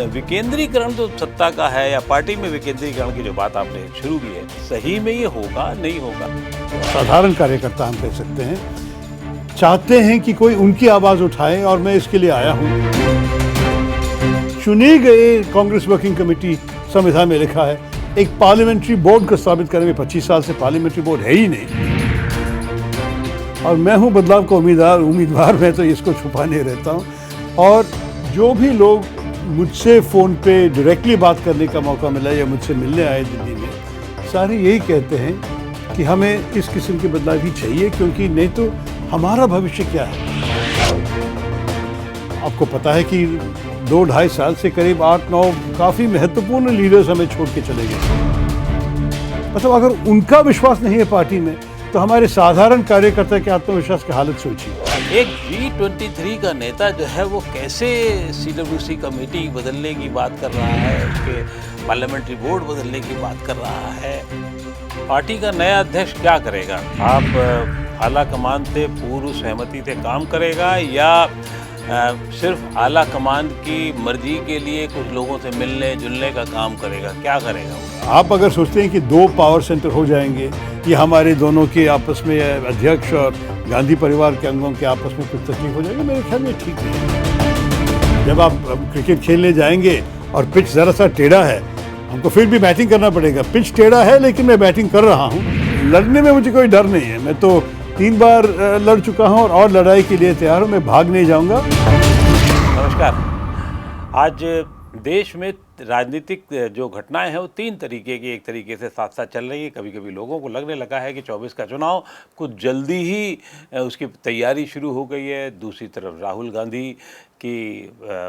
विकेंद्रीकरण जो सत्ता का है या पार्टी में विकेंद्रीकरण की जो बात आपने शुरू की है, सही में ये होगा नहीं होगा? साधारण कार्यकर्ता हम कह सकते हैं, चाहते हैं कि कोई उनकी आवाज उठाए और मैं इसके लिए आया हूं। चुनी गई कांग्रेस वर्किंग कमेटी, संविधान में लिखा है, एक पार्लियामेंट्री बोर्ड को स्थापित करने में 25 साल से पार्लियामेंट्री बोर्ड है ही नहीं, और मैं हूं बदलाव का उम्मीदवार। मैं तो इसको छुपाने रहता हूं। और जो भी लोग मुझसे फ़ोन पे डायरेक्टली बात करने का मौका मिला या मुझसे मिलने आए दिल्ली में, सारे यही कहते हैं कि हमें इस किस्म के बदलाव ही चाहिए, क्योंकि नहीं तो हमारा भविष्य क्या है। आपको पता है कि 2-2.5 साल से करीब 8-9 काफ़ी महत्वपूर्ण लीडर्स हमें छोड़ के चले गए। मतलब अगर उनका विश्वास नहीं है पार्टी में, तो हमारे साधारण कार्यकर्ता के आत्मविश्वास की हालत सोचिए। एक G23 का नेता जो है वो कैसे CWC कमेटी बदलने की बात कर रहा है, उसके पार्लियामेंट्री बोर्ड बदलने की बात कर रहा है। पार्टी का नया अध्यक्ष क्या करेगा? आप आला कमान से पूर्व सहमति से काम करेगा या सिर्फ आला कमान की मर्जी के लिए कुछ लोगों से मिलने जुलने का काम करेगा? क्या करेगा? आप अगर सोचते हैं कि 2 पावर सेंटर हो जाएंगे, ये हमारे दोनों के आपस में, अध्यक्ष और गांधी परिवार के अंगों के आपस में कुछ तकलीफ हो जाएगी, मेरे ख्याल में ठीक है। जब आप क्रिकेट खेलने जाएंगे और पिच ज़रा सा टेढ़ा है, हमको फिर भी बैटिंग करना पड़ेगा। पिच टेढ़ा है लेकिन मैं बैटिंग कर रहा हूँ। लड़ने में मुझे कोई डर नहीं है। मैं तो 3 बार लड़ चुका हूँ और लड़ाई के लिए तैयार हूँ। मैं भाग नहीं जाऊँगा। नमस्कार। आज देश में राजनीतिक जो घटनाएं हैं वो 3 तरीके की एक तरीके से साथ साथ चल रही है। कभी कभी लोगों को लगने लगा है कि 24 का चुनाव कुछ जल्दी ही उसकी तैयारी शुरू हो गई है। दूसरी तरफ राहुल गांधी की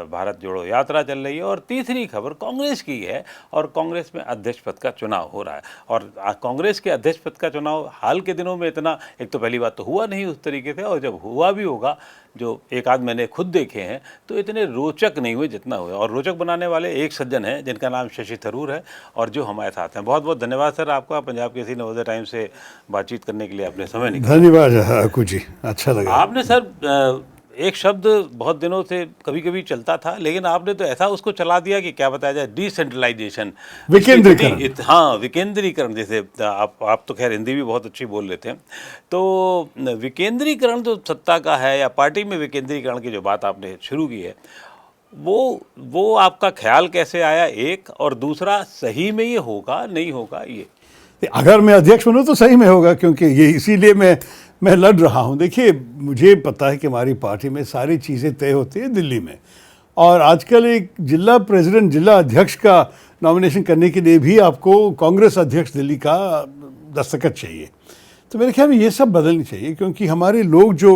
भारत जोड़ो यात्रा चल रही है। और तीसरी खबर कांग्रेस की है और कांग्रेस में अध्यक्ष पद का चुनाव हो रहा है। और कांग्रेस के अध्यक्ष पद का चुनाव हाल के दिनों में इतना, एक तो पहली बात तो हुआ नहीं उस तरीके से, और जब हुआ भी होगा, जो एक आध मैंने खुद देखे हैं, तो इतने रोचक नहीं हुए जितना हुए। और रोचक बनाने वाले एक सज्जन हैं जिनका नाम शशि थरूर है और जो हमारे साथ हैं। बहुत बहुत धन्यवाद सर आपका, पंजाब केसरी नवोदय टाइम से बातचीत करने के लिए आपने समय निकाला। धन्यवाद अकू जी, अच्छा लगा। आपने सर एक शब्द बहुत दिनों से कभी कभी चलता था, लेकिन आपने तो ऐसा उसको चला दिया कि क्या बताया जाए, डिसेंट्रलाइजेशन, विकेंद्रीकरण। हाँ, विकेंद्रीकरण। जैसे आप तो खैर हिंदी भी बहुत अच्छी बोल लेते हैं। तो विकेंद्रीकरण जो सत्ता का है या पार्टी में विकेंद्रीकरण की जो बात आपने शुरू की है, वो आपका ख्याल कैसे आया, एक, और दूसरा सही में ये होगा नहीं होगा? ये अगर मैं अध्यक्ष बनूं तो सही में होगा, क्योंकि ये इसीलिए मैं लड़ रहा हूं। देखिए, मुझे पता है कि हमारी पार्टी में सारी चीज़ें तय होती है दिल्ली में, और आजकल एक जिला प्रेसिडेंट, जिला अध्यक्ष का नॉमिनेशन करने के लिए भी आपको कांग्रेस अध्यक्ष दिल्ली का दस्तखत चाहिए। तो मेरे ख्याल में ये सब बदलनी चाहिए, क्योंकि हमारे लोग जो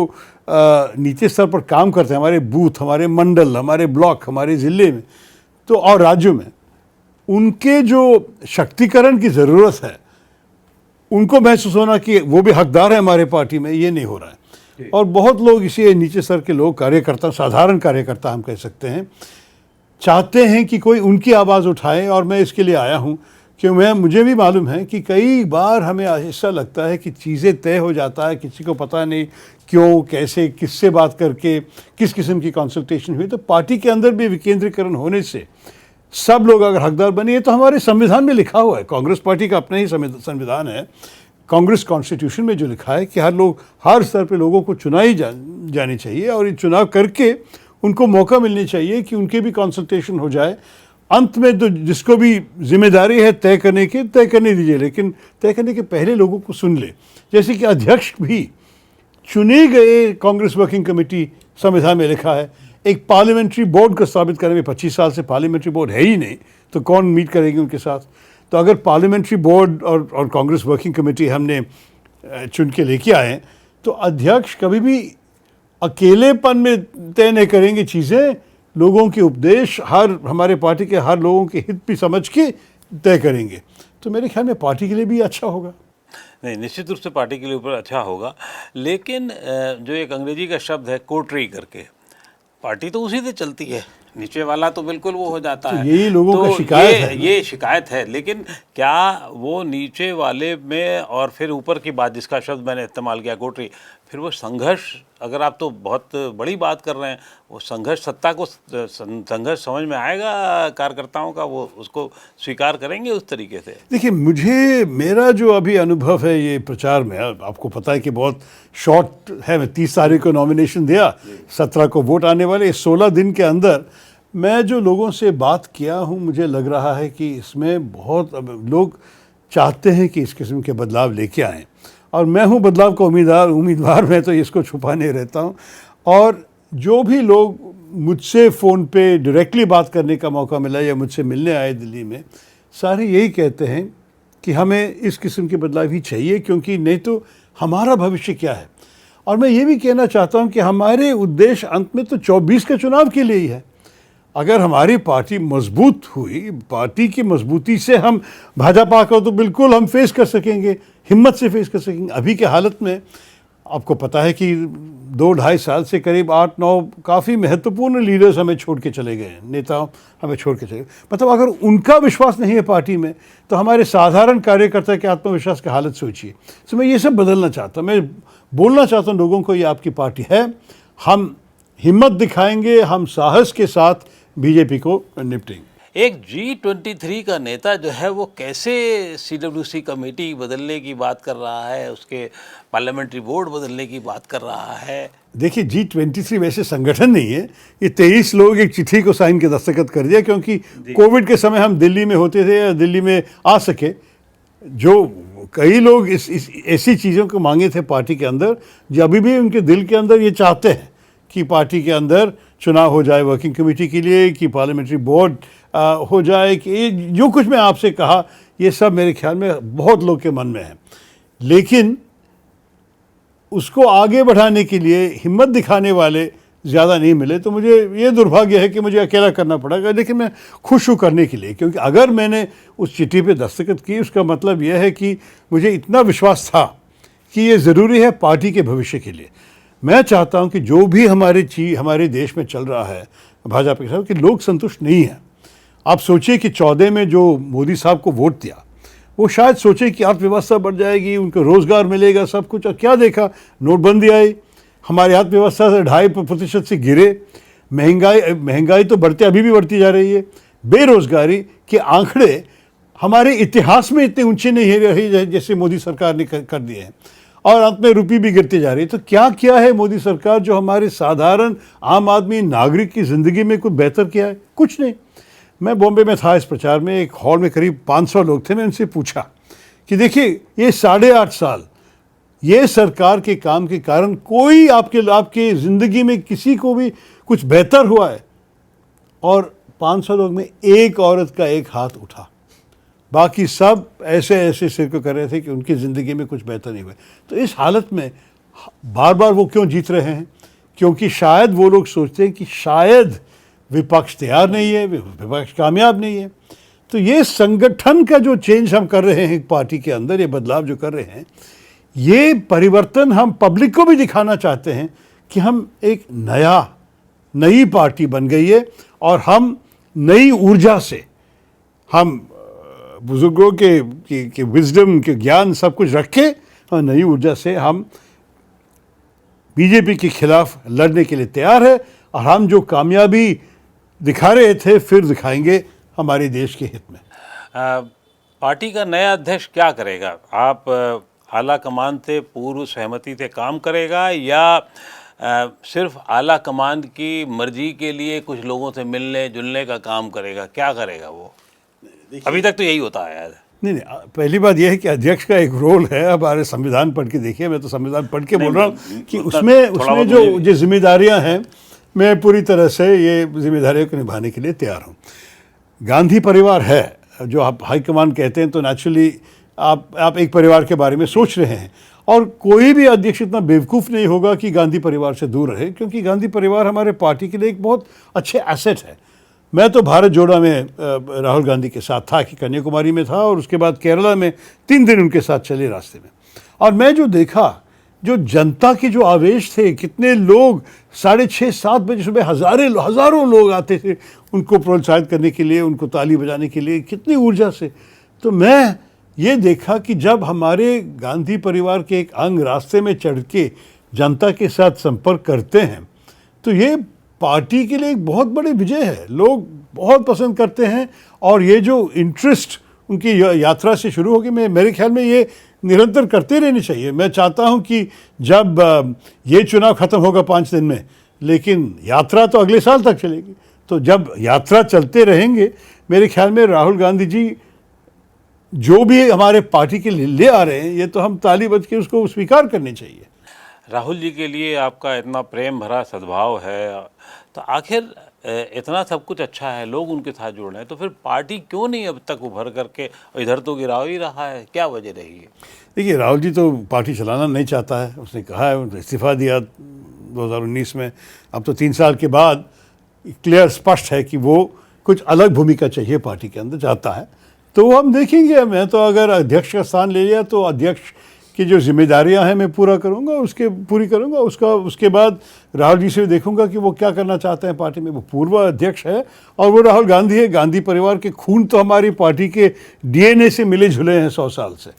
नीचे स्तर पर काम करते हैं, हमारे बूथ, हमारे मंडल, हमारे ब्लॉक, हमारे ज़िले में तो और राज्यों में, उनके जो शक्तिकरण की ज़रूरत है, उनको महसूस होना कि वो भी हकदार है हमारे पार्टी में, ये नहीं हो रहा है। और बहुत लोग इसी नीचे स्तर के लोग, कार्यकर्ता, साधारण कार्यकर्ता हम कह सकते हैं, चाहते हैं कि कोई उनकी आवाज़ उठाए और मैं इसके लिए आया हूँ। क्यों, मुझे भी मालूम है कि कई बार हमें ऐसा लगता है कि चीज़ें तय हो जाता है, किसी को पता नहीं क्यों, कैसे, किससे बात करके, किस किस्म की कंसल्टेशन हुई। तो पार्टी के अंदर भी विकेंद्रीकरण होने से सब लोग अगर हकदार बने, तो हमारे संविधान में लिखा हुआ है, कांग्रेस पार्टी का अपना ही संविधान है, कांग्रेस कॉन्स्टिट्यूशन में जो लिखा है कि हर स्तर पे लोगों को चुनाई जानी चाहिए, और ये चुनाव करके उनको मौका मिलनी चाहिए कि उनके भी कंसल्टेशन हो जाए। अंत में तो जिसको भी जिम्मेदारी है तय करने की, तय करने दीजिए, लेकिन तय करने के पहले लोगों को सुन ले। जैसे कि अध्यक्ष भी चुनी गई कांग्रेस वर्किंग कमेटी, संविधान में लिखा है, एक पार्लियामेंट्री बोर्ड को स्थापित करने में 25 साल से पार्लियामेंट्री बोर्ड है ही नहीं, तो कौन मीट करेगी उनके साथ? तो अगर पार्लियामेंट्री बोर्ड और कांग्रेस वर्किंग कमेटी हमने चुन के लेके आए, तो अध्यक्ष कभी भी अकेलेपन में तय नहीं करेंगे चीज़ें, लोगों के उपदेश, हमारे पार्टी के हर लोगों के हित भी समझ के तय करेंगे। तो मेरे ख्याल में पार्टी के लिए भी अच्छा होगा। नहीं, निश्चित रूप से पार्टी के लिए ऊपर अच्छा होगा। लेकिन जो एक अंग्रेजी का शब्द है कोटरी करके, पार्टी तो उसी से चलती है, नीचे वाला तो बिल्कुल वो हो जाता है। यही लोगों का शिकायत है। ये शिकायत है। लेकिन क्या वो नीचे वाले में और फिर ऊपर की बात, जिसका शब्द मैंने इस्तेमाल किया कोटरी, फिर वो संघर्ष, अगर आप तो बहुत बड़ी बात कर रहे हैं, वो संघर्ष सत्ता को संघर्ष समझ में आएगा कार्यकर्ताओं का, वो उसको स्वीकार करेंगे उस तरीके से? देखिए, मेरा जो अभी अनुभव है ये प्रचार में, आपको पता है कि बहुत शॉर्ट है। मैं 30 तारीख को नॉमिनेशन दिया, 17 को वोट आने वाले। इस 16 दिन के अंदर मैं जो लोगों से बात किया हूँ, मुझे लग रहा है कि इसमें बहुत लोग चाहते हैं कि इस किस्म के बदलाव लेके आएँ, और मैं हूँ बदलाव का उम्मीदवार। मैं तो इसको छुपा नहीं रहता हूँ। और जो भी लोग मुझसे फ़ोन पे डायरेक्टली बात करने का मौका मिला या मुझसे मिलने आए दिल्ली में, सारे यही कहते हैं कि हमें इस किस्म के बदलाव ही चाहिए, क्योंकि नहीं तो हमारा भविष्य क्या है। और मैं ये भी कहना चाहता हूँ कि हमारे उद्देश्य अंत में तो 24 के चुनाव के लिए ही है। अगर हमारी पार्टी मजबूत हुई, पार्टी की मजबूती से हम भाजपा को तो बिल्कुल हम फेस कर सकेंगे, हिम्मत से फेस कर सकेंगे। अभी के हालत में आपको पता है कि 2-2.5 साल से करीब 8-9 काफ़ी महत्वपूर्ण लीडर्स हमें छोड़ के चले गए हैं, नेता हमें छोड़ के चले गए। मतलब अगर उनका विश्वास नहीं है पार्टी में, तो हमारे साधारण कार्यकर्ता के आत्मविश्वास की हालत सोचिए। तो मैं ये सब बदलना चाहता हूँ। मैं बोलना चाहता हूँ लोगों को, ये आपकी पार्टी है, हम हिम्मत दिखाएंगे, हम साहस के साथ बीजेपी को निपटेंगे। एक G23 का नेता जो है वो कैसे CWC कमेटी बदलने की बात कर रहा है, उसके पार्लियामेंट्री बोर्ड बदलने की बात कर रहा है? देखिए, G23 वैसे संगठन नहीं है। ये 23 लोग एक चिट्ठी को साइन के दस्तखत कर दिया, क्योंकि कोविड के समय हम दिल्ली में होते थे या दिल्ली में आ सके। जो कई लोग इस ऐसी चीज़ों को मांगे थे पार्टी के अंदर, जो अभी भी उनके दिल के अंदर ये चाहते हैं कि पार्टी के अंदर चुनाव हो जाए वर्किंग कमेटी के लिए, कि पार्लियामेंट्री बोर्ड हो जाए, कि जो कुछ मैं आपसे कहा, ये सब मेरे ख्याल में बहुत लोग के मन में है। लेकिन उसको आगे बढ़ाने के लिए हिम्मत दिखाने वाले ज़्यादा नहीं मिले। तो मुझे ये दुर्भाग्य है कि मुझे अकेला करना पड़ेगा। लेकिन मैं खुश हूँ करने के लिए, क्योंकि अगर मैंने उस चिट्ठी पे दस्तखत की, उसका मतलब यह है कि मुझे इतना विश्वास था कि ये ज़रूरी है पार्टी के भविष्य के लिए। मैं चाहता हूं कि जो भी हमारे देश में चल रहा है भाजपा के साथ, कि लोग संतुष्ट नहीं हैं। आप सोचिए कि 14 में जो मोदी साहब को वोट दिया, वो शायद सोचे कि अर्थव्यवस्था बढ़ जाएगी, उनको रोज़गार मिलेगा, सब कुछ। और क्या देखा, नोटबंदी आई, हमारी अर्थव्यवस्था से 2.5% से गिरे। महंगाई तो अभी भी बढ़ती जा रही है। बेरोज़गारी के आंकड़े हमारे इतिहास में इतने ऊंचे नहीं रहे जैसे मोदी सरकार ने कर दिए हैं। और अंत में रुपये भी गिरती जा रही है। तो क्या किया है मोदी सरकार जो हमारे साधारण आम आदमी नागरिक की ज़िंदगी में कुछ बेहतर किया है? कुछ नहीं। मैं बॉम्बे में था इस प्रचार में, एक हॉल में करीब 500 लोग थे। मैं उनसे पूछा कि देखिए, ये 8.5 साल ये सरकार के काम के कारण कोई आपके ज़िंदगी में किसी को भी कुछ बेहतर हुआ है? और 500 लोग में एक औरत का एक हाथ उठा। बाकी सब ऐसे सिर को कर रहे थे कि उनकी ज़िंदगी में कुछ बेहतर नहीं हुआ। तो इस हालत में बार बार वो क्यों जीत रहे हैं? क्योंकि शायद वो लोग सोचते हैं कि शायद विपक्ष तैयार नहीं है, विपक्ष कामयाब नहीं है। तो ये संगठन का जो चेंज हम कर रहे हैं पार्टी के अंदर, ये बदलाव जो कर रहे हैं, ये परिवर्तन हम पब्लिक को भी दिखाना चाहते हैं कि हम एक नई पार्टी बन गई है, और हम नई ऊर्जा से, हम बुजुर्गों के विजडम के ज्ञान सब कुछ रखे, और नई ऊर्जा से हम बीजेपी के खिलाफ लड़ने के लिए तैयार है। और हम जो कामयाबी दिखा रहे थे, फिर दिखाएंगे हमारे देश के हित में। पार्टी का नया अध्यक्ष क्या करेगा? आप आला कमान से पूर्व सहमति से काम करेगा, या सिर्फ आला कमान की मर्जी के लिए कुछ लोगों से मिलने जुलने का काम करेगा? क्या करेगा वो? अभी तक तो यही होता है। नहीं, पहली बात यह है कि अध्यक्ष का एक रोल है। अब हमारे संविधान पढ़ के देखिए, मैं तो संविधान पढ़ के बोल रहा हूँ कि उसमें जो जिम्मेदारियां हैं, मैं पूरी तरह से ये जिम्मेदारियों को निभाने के लिए तैयार हूँ। गांधी परिवार है जो आप हाईकमान कहते हैं, तो नेचुरली आप एक परिवार के बारे में सोच रहे हैं। और कोई भी अध्यक्ष इतना बेवकूफ़ नहीं होगा कि गांधी परिवार से दूर रहे, क्योंकि गांधी परिवार हमारे पार्टी के लिए एक बहुत अच्छे एसेट है। मैं तो भारत जोड़ो में राहुल गांधी के साथ था, कि कन्याकुमारी में था, और उसके बाद केरला में 3 दिन उनके साथ चले रास्ते में। और मैं जो देखा, जो जनता के जो आवेश थे, कितने लोग 6:30-7 बजे सुबह हज़ारों लोग आते थे उनको प्रोत्साहित करने के लिए, उनको ताली बजाने के लिए, कितनी ऊर्जा से। तो मैं ये देखा कि जब हमारे गांधी परिवार के एक अंग रास्ते में चढ़ के जनता के साथ संपर्क करते हैं, तो ये पार्टी के लिए एक बहुत बड़ी विजय है। लोग बहुत पसंद करते हैं और ये जो इंटरेस्ट उनकी यात्रा से शुरू होगी, मेरे ख्याल में ये निरंतर करते रहनी चाहिए। मैं चाहता हूं कि जब ये चुनाव ख़त्म होगा 5 दिन में, लेकिन यात्रा तो अगले साल तक चलेगी, तो जब यात्रा चलते रहेंगे, मेरे ख्याल में राहुल गांधी जी जो भी हमारे पार्टी के लिए ले आ रहे हैं, ये तो हम ताली बज के उसको स्वीकार करनी चाहिए। राहुल जी के लिए आपका इतना प्रेम भरा सद्भाव है, तो आखिर इतना सब कुछ अच्छा है, लोग उनके साथ जुड़ रहे हैं, तो फिर पार्टी क्यों नहीं अब तक उभर करके, इधर तो गिराव ही रहा है, क्या वजह रही है? देखिए, राहुल जी तो पार्टी चलाना नहीं चाहता है, उसने कहा है, उन्होंने इस्तीफा दिया 2019 में। अब तो 3 साल के बाद क्लियर स्पष्ट है कि वो कुछ अलग भूमिका चाहिए पार्टी के अंदर चाहता है। तो हम देखेंगे। मैं तो अगर अध्यक्ष का स्थान ले लिया तो अध्यक्ष की जो जिम्मेदारियां हैं मैं पूरी करूंगा। उसके बाद राहुल जी से देखूंगा कि वो क्या करना चाहते हैं पार्टी में। वो पूर्व अध्यक्ष है और वो राहुल गांधी है। गांधी परिवार के खून तो हमारी पार्टी के डीएनए से मिले जुले हैं 100 साल से।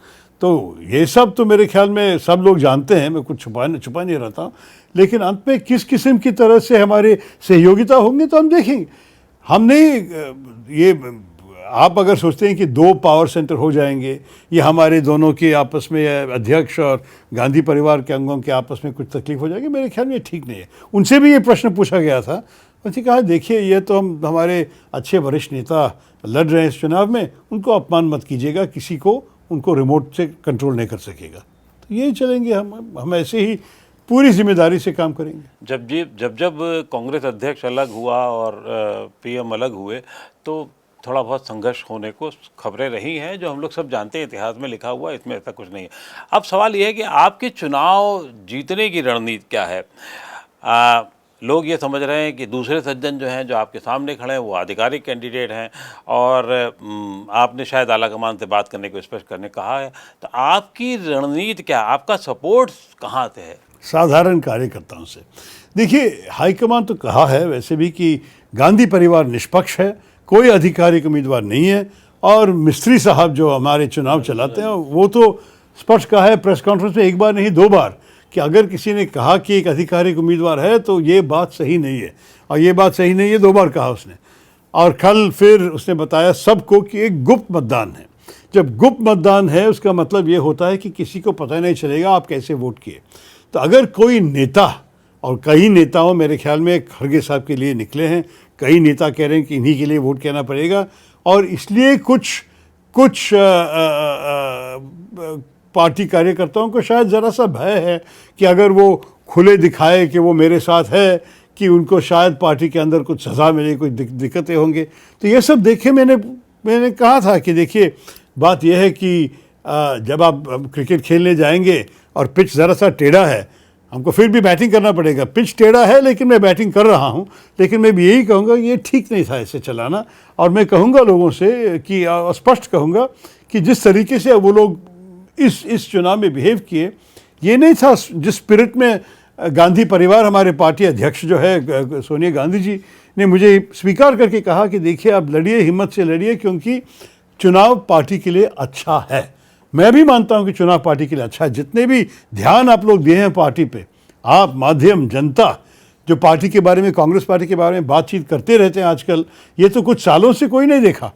तो ये सब तो मेरे ख्याल में सब लोग जानते हैं, मैं कुछ छुपा नहीं रहता हूँ। लेकिन अंत में किस किस्म की तरह से हमारे सहयोगिता होंगे तो हम देखेंगे। हम नहीं ये आप अगर सोचते हैं कि 2 पावर सेंटर हो जाएंगे, ये हमारे दोनों के आपस में, अध्यक्ष और गांधी परिवार के अंगों के आपस में कुछ तकलीफ हो जाएगी, मेरे ख्याल में ये ठीक नहीं है। उनसे भी ये प्रश्न पूछा गया था, उन्होंने कहा देखिए ये तो हमारे अच्छे वरिष्ठ नेता लड़ रहे हैं इस चुनाव में, उनको अपमान मत कीजिएगा, किसी को उनको रिमोट से कंट्रोल नहीं कर सकेगा। तो यही चलेंगे, हम ऐसे ही पूरी जिम्मेदारी से काम करेंगे। जब कांग्रेस अध्यक्ष अलग हुआ और पीएम अलग हुए, तो थोड़ा बहुत संघर्ष होने को खबरें रही हैं, जो हम लोग सब जानते हैं, इतिहास में लिखा हुआ है, इसमें ऐसा कुछ नहीं है। अब सवाल ये है कि आपके चुनाव जीतने की रणनीति क्या है? लोग ये समझ रहे हैं कि दूसरे सज्जन जो हैं, जो आपके सामने खड़े हैं, वो आधिकारिक कैंडिडेट हैं और आपने शायद आलाकमान से बात करने को स्पष्ट करने कहा है। तो आपकी रणनीति क्या, आपका सपोर्ट कहाँ से है? साधारण कार्यकर्ताओं से। देखिए, हाईकमान तो कहा है वैसे भी कि गांधी परिवार निष्पक्ष है, कोई आधिकारिक उम्मीदवार नहीं है। और मिस्त्री साहब जो हमारे चुनाव चलाते हैं, वो तो स्पष्ट कहा है प्रेस कॉन्फ्रेंस में 1 बार नहीं 2 बार कि अगर किसी ने कहा कि एक आधिकारिक उम्मीदवार है तो ये बात सही नहीं है, और ये बात सही नहीं है 2 बार कहा उसने। और कल फिर उसने बताया सबको कि एक गुप्त मतदान है। जब गुप्त मतदान है, उसका मतलब ये होता है कि किसी को पता नहीं चलेगा आप कैसे वोट किए। तो अगर कोई नेता, और कई नेताओं मेरे ख्याल में खड़गे साहब के लिए निकले हैं, कई नेता कह रहे हैं कि इन्हीं के लिए वोट करना पड़ेगा, और इसलिए कुछ पार्टी कार्यकर्ताओं को शायद ज़रा सा भय है कि अगर वो खुले दिखाए कि वो मेरे साथ है, कि उनको शायद पार्टी के अंदर कुछ सज़ा मिले, कुछ दिक्कतें होंगे। तो ये सब देखे, मैंने कहा था कि देखिए बात यह है कि जब आप क्रिकेट खेलने जाएंगे और पिच ज़रा सा टेढ़ा है, हमको फिर भी बैटिंग करना पड़ेगा। पिच टेढ़ा है लेकिन मैं बैटिंग कर रहा हूं, लेकिन मैं भी यही कहूँगा ये ठीक नहीं था ऐसे चलाना। और मैं कहूँगा लोगों से कि स्पष्ट कहूँगा कि जिस तरीके से वो लोग इस चुनाव में बिहेव किए, ये नहीं था जिस स्पिरिट में गांधी परिवार, हमारे पार्टी अध्यक्ष जो है सोनिया गांधी जी ने मुझे स्वीकार करके कहा कि देखिए आप लड़िए, हिम्मत से लड़िए, क्योंकि चुनाव पार्टी के लिए अच्छा है। मैं भी मानता हूं कि चुनाव पार्टी के लिए अच्छा है। जितने भी ध्यान आप लोग दिए हैं पार्टी पे, आप, माध्यम, जनता जो पार्टी के बारे में, कांग्रेस पार्टी के बारे में बातचीत करते रहते हैं आजकल, ये तो कुछ सालों से कोई नहीं देखा।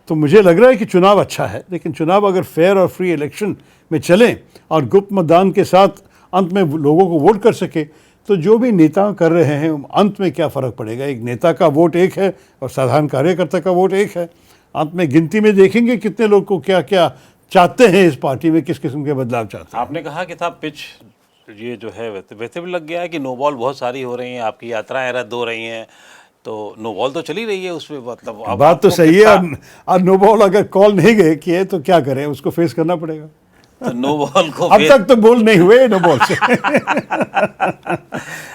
तो मुझे लग रहा है कि चुनाव अच्छा है, लेकिन चुनाव अगर फेयर और फ्री इलेक्शन में चलें और गुप्त मतदान के साथ अंत में लोगों को वोट कर सके, तो जो भी नेता कर रहे हैं अंत में क्या फ़र्क पड़ेगा। एक नेता का वोट एक है और साधारण कार्यकर्ता का वोट एक है। अंत में गिनती में देखेंगे कितने लोग को क्या क्या चाहते हैं इस पार्टी में, किस किस्म के बदलाव चाहते हैं। आपने कहा कि साहब पिच ये जो है वैसे भी लग गया है कि नो बॉल बहुत सारी हो रही हैं, आपकी यात्राएं रद्द हो रही हैं, तो नो बॉल तो चली रही है उसमें, मतलब बात तो सही है। और नो बॉल अगर कॉल नहीं गए किए तो क्या करें, उसको फेस करना पड़ेगा। तो नो बॉल को अब तक तो बोल नहीं हुए नो बॉल से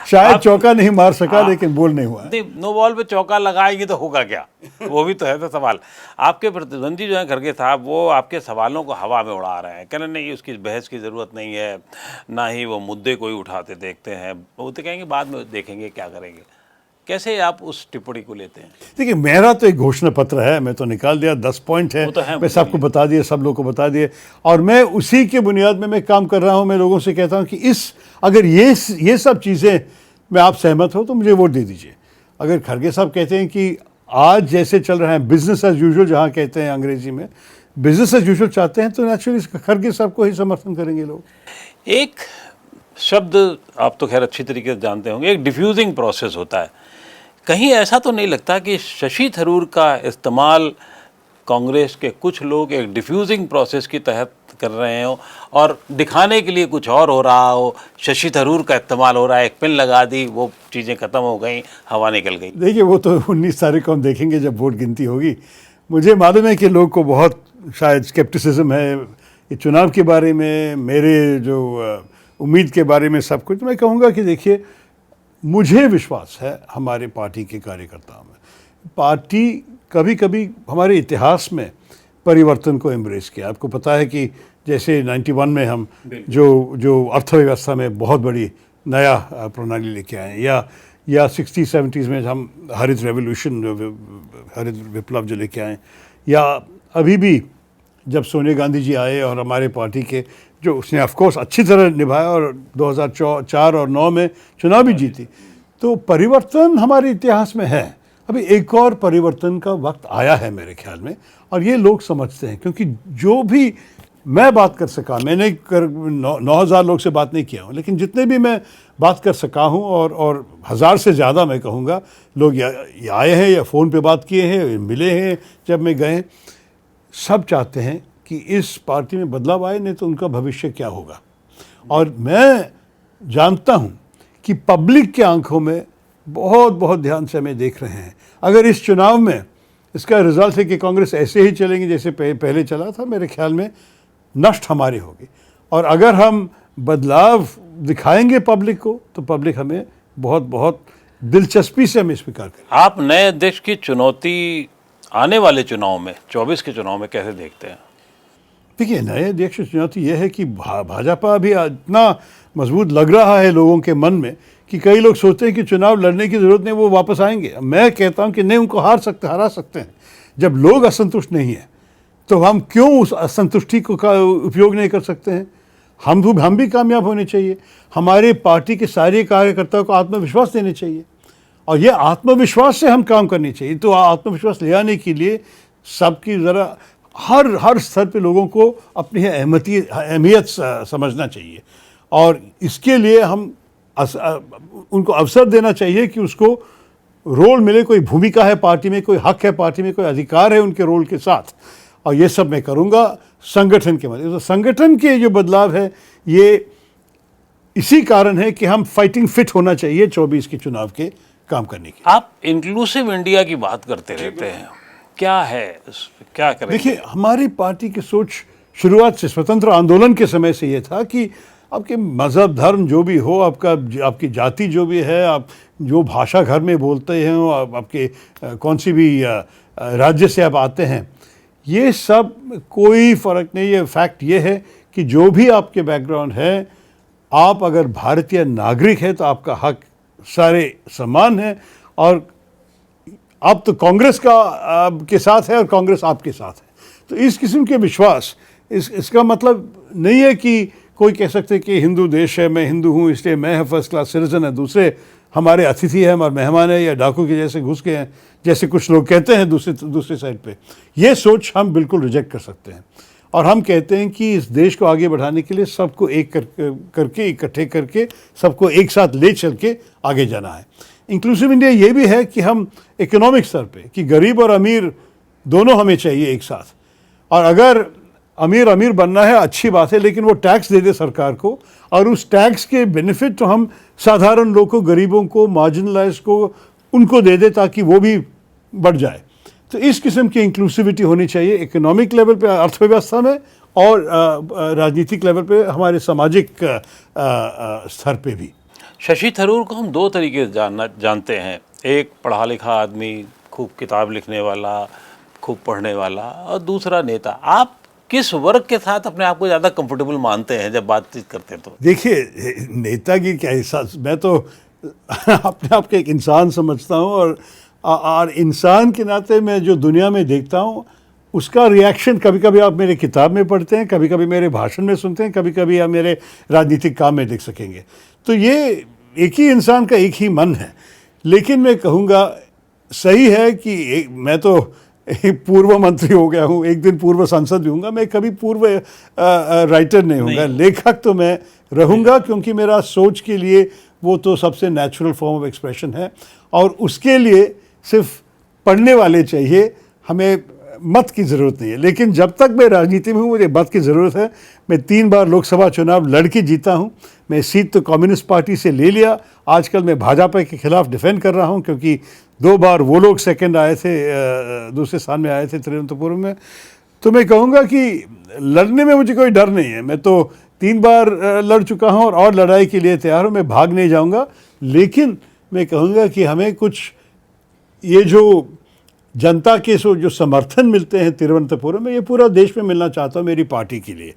शायद चौका नहीं मार सका, लेकिन बोल नहीं हुआ। नहीं, नो बॉल पे चौका लगाएंगे तो होगा क्या, वो भी तो है तो सवाल। आपके प्रतिद्वंदी जो है खड़गे साहब, वो आपके सवालों को हवा में उड़ा रहे हैं, कहना नहीं उसकी बहस की ज़रूरत नहीं है, ना ही वो मुद्दे कोई उठाते देखते हैं, वो तो कहेंगे बाद में देखेंगे क्या करेंगे। कैसे आप उस टिप्पणी को लेते हैं? देखिए, मेरा तो एक घोषणा पत्र है, मैं तो निकाल दिया, 10 पॉइंट है, वो तो है, मैं सबको बता दिए, सब लोगों को बता दिए, और मैं उसी के बुनियाद में मैं काम कर रहा हूँ। मैं लोगों से कहता हूँ कि अगर ये सब चीज़ें में आप सहमत हो तो मुझे वोट दे दीजिए। अगर खड़गे साहब कहते हैं कि आज जैसे चल रहा है बिजनेस एज यूजुअल, जहाँ कहते हैं अंग्रेजी में बिजनेस एज यूजुअल चाहते हैं, तो नेचुरली खड़गे साहब को ही समर्थन करेंगे लोग। एक शब्द आप तो खैर अच्छी तरीके से जानते होंगे, एक डिफ्यूजिंग प्रोसेस होता है। कहीं ऐसा तो नहीं लगता कि शशि थरूर का इस्तेमाल कांग्रेस के कुछ लोग एक डिफ्यूजिंग प्रोसेस के तहत कर रहे हो और दिखाने के लिए कुछ और हो रहा हो? शशि थरूर का इस्तेमाल हो रहा है, एक पिन लगा दी, वो चीज़ें ख़त्म हो गई, हवा निकल गई। देखिए, वो तो 19 तारीख को हम देखेंगे जब वोट गिनती होगी। मुझे मालूम है कि लोग को बहुत शायद स्केप्टिसिज्म है ये चुनाव के बारे में, मेरे जो उम्मीद के बारे में, सब कुछ। मैं कहूँगा कि देखिए, मुझे विश्वास है हमारे पार्टी के कार्यकर्ताओं में। पार्टी कभी कभी हमारे इतिहास में परिवर्तन को एम्ब्रेस किया। आपको पता है कि जैसे 91 में हम जो अर्थव्यवस्था में बहुत बड़ी नया प्रणाली लेके आए, या 60-70s में हम हरित रेवोल्यूशन, हरित विप्लव जो लेके आए, या अभी भी जब सोनिया गांधी जी आए और हमारे पार्टी के जो उसने ऑफकोर्स अच्छी तरह निभाया और 2004 और 9 में चुनाव भी जीती। तो परिवर्तन हमारे इतिहास में है। अभी एक और परिवर्तन का वक्त आया है मेरे ख्याल में, और ये लोग समझते हैं, क्योंकि जो भी मैं बात कर सका, मैंने 9,000 लोग से बात नहीं किया हूँ, लेकिन जितने भी मैं बात कर सका हूँ, और 1000 से ज़्यादा मैं कहूँगा लोग या आए हैं या फ़ोन पे बात किए हैं, मिले हैं जब मैं गए, सब चाहते हैं कि इस पार्टी में बदलाव आए, नहीं तो उनका भविष्य क्या होगा। और मैं जानता हूँ कि पब्लिक के आंखों में बहुत बहुत ध्यान से हमें देख रहे हैं। अगर इस चुनाव में इसका रिजल्ट है कि कांग्रेस ऐसे ही चलेंगी जैसे पहले चला था, मेरे ख्याल में नष्ट हमारी होगी। और अगर हम बदलाव दिखाएंगे पब्लिक को, तो पब्लिक हमें बहुत बहुत दिलचस्पी से हमें स्वीकार करें। आप नए अध्यक्ष की चुनौती आने वाले चुनाव में, 24 के चुनाव में कैसे देखते हैं? देखिए, नए अध्यक्ष की चुनौती यह है कि भाजपा अभी इतना मजबूत लग रहा है लोगों के मन में कि कई लोग सोचते हैं कि चुनाव लड़ने की ज़रूरत नहीं, वो वापस आएंगे। मैं कहता हूं कि नहीं, उनको हरा सकते हैं। जब लोग असंतुष्ट नहीं हैं तो हम क्यों उस असंतुष्टि को का उपयोग नहीं कर सकते हैं? हम भी कामयाब होने चाहिए। हमारे पार्टी के सारे कार्यकर्ताओं को आत्मविश्वास देने चाहिए, और ये आत्मविश्वास से हम काम करनी चाहिए। तो आत्मविश्वास ले आने के लिए सबकी ज़रा हर स्तर पे लोगों को अपनी अहमियत समझना चाहिए, और इसके लिए हम उनको अवसर देना चाहिए कि उसको रोल मिले, कोई भूमिका है पार्टी में, कोई हक है पार्टी में, कोई अधिकार है उनके रोल के साथ। और ये सब मैं करूँगा संगठन के माध्यम से। संगठन के जो बदलाव है, ये इसी कारण है कि हम फाइटिंग फिट होना चाहिए 24 के चुनाव के काम करने की। आप इंक्लूसिव इंडिया की बात करते रहते हैं, क्या है, क्या करेंगे? देखिए, हमारी पार्टी की सोच शुरुआत से, स्वतंत्र आंदोलन के समय से ये था कि आपके मज़हब, धर्म जो भी हो, आपकी जाति जो भी है, आप जो भाषा घर में बोलते हैं, आपके कौन सी भी राज्य से आप आते हैं, ये सब कोई फ़र्क नहीं है। फैक्ट ये है कि जो भी आपके बैकग्राउंड है, आप अगर भारतीय नागरिक है तो आपका हक सारे समान है, और आप तो कांग्रेस के साथ है और कांग्रेस आपके साथ है। तो इस किस्म के विश्वास, इसका मतलब नहीं है कि कोई कह सकते कि हिंदू देश है, मैं हिंदू हूँ इसलिए मैं फर्स्ट क्लास सिटीजन है, दूसरे हमारे अतिथि हैं, हमारे मेहमान हैं, या डाकू के जैसे घुस गए हैं, जैसे कुछ लोग कहते हैं दूसरे साइड पे। ये सोच हम बिल्कुल रिजेक्ट कर सकते हैं, और हम कहते हैं कि इस देश को आगे बढ़ाने के लिए सबको एक करके इकट्ठे करके सबको एक साथ ले चल के आगे जाना है। इंक्लूसिव इंडिया ये भी है कि हम इकोनॉमिक स्तर पे, कि गरीब और अमीर दोनों हमें चाहिए एक साथ। और अगर अमीर बनना है, अच्छी बात है, लेकिन वो टैक्स दे दे सरकार को, और उस टैक्स के बेनिफिट तो हम साधारण लोगों को, गरीबों को, मार्जिनलाइज को, उनको दे दे, ताकि वो भी बढ़ जाए। तो इस किस्म की इंक्लूसिविटी होनी चाहिए इकोनॉमिक लेवल पे, अर्थव्यवस्था में, और राजनीतिक लेवल पे, हमारे सामाजिक स्तर पे भी। शशि थरूर को हम दो तरीके से जानते हैं, एक पढ़ा लिखा आदमी, खूब किताब लिखने वाला, खूब पढ़ने वाला, और दूसरा नेता। आप किस वर्ग के साथ अपने आप को ज़्यादा कंफर्टेबल मानते हैं जब बातचीत करते हैं? तो देखिए, नेता की क्या हिस्सा, मैं तो अपने आप को एक इंसान समझता हूँ, और इंसान के नाते मैं जो दुनिया में देखता हूँ उसका रिएक्शन कभी कभी आप मेरे किताब में पढ़ते हैं, कभी कभी मेरे भाषण में सुनते हैं, कभी कभी आप मेरे राजनीतिक काम में देख सकेंगे। तो ये एक ही इंसान का एक ही मन है। लेकिन मैं कहूँगा सही है कि मैं तो एक पूर्व मंत्री हो गया हूँ, एक दिन पूर्व सांसद भी हूँगा, मैं कभी पूर्व राइटर नहीं हूँगा, लेखक तो मैं रहूँगा, क्योंकि मेरा सोच के लिए वो तो सबसे नेचुरल फॉर्म ऑफ एक्सप्रेशन है, और उसके लिए सिर्फ पढ़ने वाले चाहिए, हमें मत की ज़रूरत नहीं है। लेकिन जब तक मैं राजनीति में हूँ मुझे मत की ज़रूरत है। मैं 3 बार लोकसभा चुनाव लड़ के जीता हूँ। मैं सीट तो कम्युनिस्ट पार्टी से ले लिया, आजकल मैं भाजपा के खिलाफ डिफेंड कर रहा हूँ, क्योंकि 2 बार वो लोग सेकंड आए थे, दूसरे स्थान में आए थे तिरुवनंतपुरम में। तो मैं कहूँगा कि लड़ने में मुझे कोई डर नहीं है। मैं तो 3 बार लड़ चुका हूँ और लड़ाई के लिए तैयार हूँ, मैं भाग नहीं जाऊँगा। लेकिन मैं कहूँगा कि हमें कुछ ये जो जनता के जो समर्थन मिलते हैं तिरुवनंतपुरम में, ये पूरा देश में मिलना चाहता हूँ मेरी पार्टी के लिए।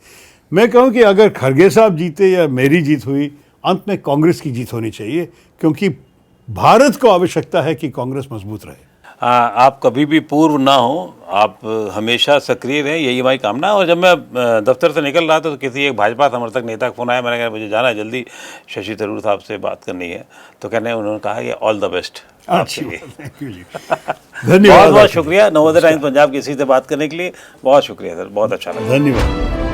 मैं कहूँ कि अगर खड़गे साहब जीते या मेरी जीत हुई, अंत में कांग्रेस की जीत होनी चाहिए, क्योंकि भारत को आवश्यकता है कि कांग्रेस मजबूत रहे। आप कभी भी पूर्व ना हो, आप हमेशा सक्रिय रहें, यही हमारी कामना है। और जब मैं दफ्तर से निकल रहा था तो किसी एक भाजपा समर्थक नेता का फोन आया, मैंने कहा मुझे जाना है जल्दी, शशि थरूर साहब से बात करनी है। तो उन्होंने कहा कि ऑल द बेस्ट आपके लिए। थैंक यू जी, धन्यवाद। बहुत बहुत शुक्रिया नवोदय टाइम्स पंजाब की इसी से बात करने के लिए। बहुत शुक्रिया सर, बहुत अच्छा लगा। धन्यवाद।